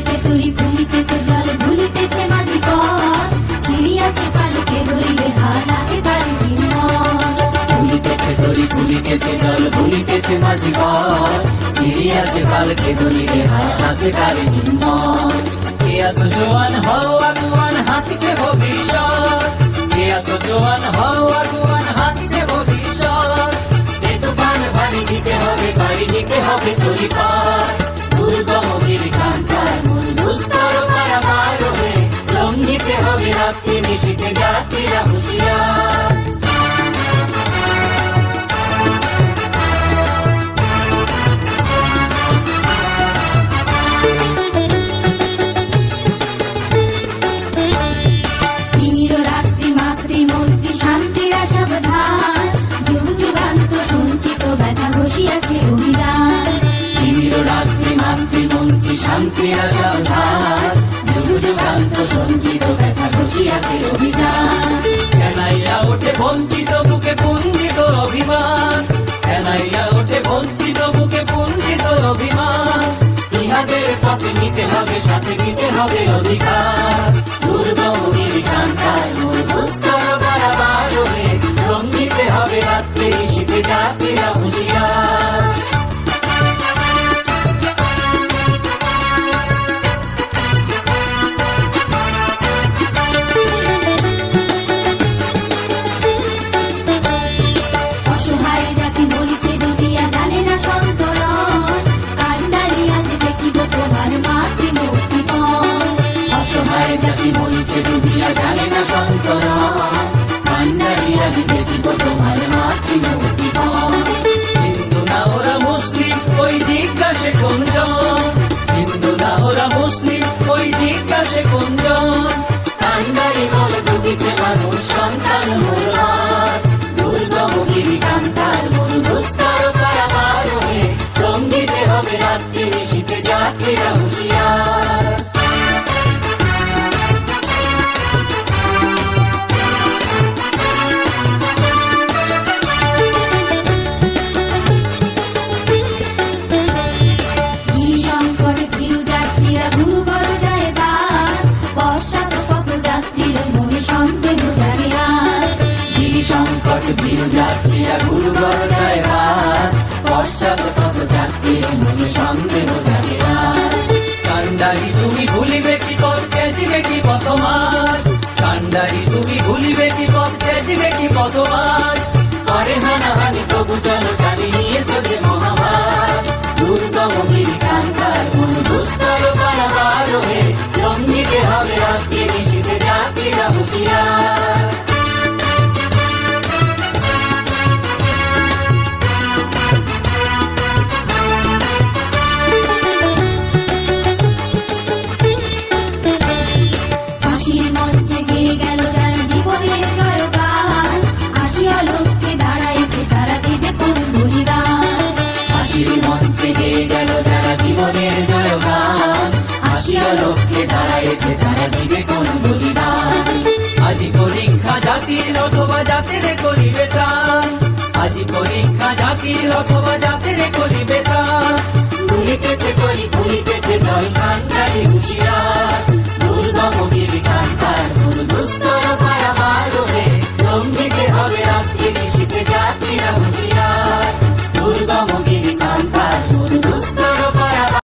ফুলিতেছে তরি ফুলিতেছে জল ভুলিতেছে মাঝি পথ ছিড়িয়াছে পালকে ধরিবে হাল আছে তার হিম্মত ফুলিতেছে তরি ফুলিতেছে জল ভুলিতেছে মাঝি পথ ছিড়িয়াছে পালকে ধরিবে হাল আছে তার হিম্মত কে আছো জোয়ান হও আগুয়ান হাঁকিছে ভবিষ্যৎ কে আছো জোয়ান হও আগুয়ান হাঁকিছে ভবিষ্যৎ এ তুফান ভারী দিতে হবে বাড়ি দিতে হবে তরি পার দুর্গম গিরিকান্তার মূল দুস্তর পারাবার হয়ে লঙ্ঘিতে হবে রাত্রি নিশীথে যাত্রীরা হুঁশিয়ার শান্তিরা সাবধান যুগ যুগান্ত সঞ্চিত ব্যথা ঘষিয়াছে অভিযান তিমির রাত্রি মাতৃমন্ত্রী শান্তিরা সাবধান যুগ যুগান্ত সঞ্চিত ব্যথা ঘষিয়াছে অভিযান কেনাইয়া ওঠে বঞ্চিত বুকে পুঞ্জিত অভিমান কেনাইয়া ওঠে বঞ্চিত বুকে পুঞ্জিত অভিমান ইহাদের পথে নিতে হবে সাথে দিতে হবে অধিকার দুর্গম গিরিকান্তার মূল দুস্তর পারাবার হয়ে লঙ্ঘিতে হবে রাত্রি শীতে যাত্রীরা হুঁশিয়ার অসহায় জাতি মরিছে ডুবিয়া জানে না সন্তরণ কান্ডারি আজ দেখিব তোমার মাতৃ মুক্তিপণ অসহায় জাতি মরিছে ডুবিয়া জানে না সন্তরণ কান্ডারি আজ দেখিব তোমার মাতৃ মুক্তিপণ হিন্দু না ওরা মুসলিম ওই জিজ্ঞাসে কোনজন হিন্দু না ওরা মুসলিম ওই জিজ্ঞাসে কোনজন কান্ডারি বল ডুবিছে মানুষ সন্তান মোরবার দুর্গম গিরিকান্তার মূল দুস্তর পারাবার হয়ে লঙ্ঘিতে হবে রাত্রি নিশীথে যাত্রীরা হুঁশিয়ার সংকটে ফিরু যাত্রীরা গুরুগর যায় বাস পশ্চাৎ পথ যাত্রীর মনে সন্দেহ জাগে আজ গিরি সংকট বীর যাত্রীরা গুরুগর যায় বাস পশ্চাৎ পথ যাত্রীর মনে সন্দেহ জাগে আজ কান্ডারি তুমি ভুলিবে কি পথ ত্যাজিবে কি পথ মাঝ কান্ডারি তুমি ভুলিবে কি পথ ত্যাজিবে কি পথ মাঝ করে হানাহানি তবু জনটানি নিয়েছ যে মহাভার দুর্গম গিরিকান্তার মূল দুস্তর পারাবার হয়ে লঙ্ঘিতে হবে রাত্রি নিশীথে যাত্রীরা হুঁশিয়ার ফাঁসির মঞ্চে গেয়ে গেল যারা জীবনের জয়গান আসিয়া লোককে দাঁড়াইছে তারা দেবে কোন বলিদান ফাঁসির মঞ্চে গেয়ে গেল যারা জীবনের জয়গান আসিয়া লোককে দাঁড়াইছে তারা দিবে কোন বলিদান আজি পরীক্ষা জাতির অথবা জাতের করিবে ত্রাণ আজি পরীক্ষা জাতির অথবা জাতের করিবে ত্রাণ ভুলিতেছে করি ভুলিতেছে জল কান্ডারি হুঁশিয়ার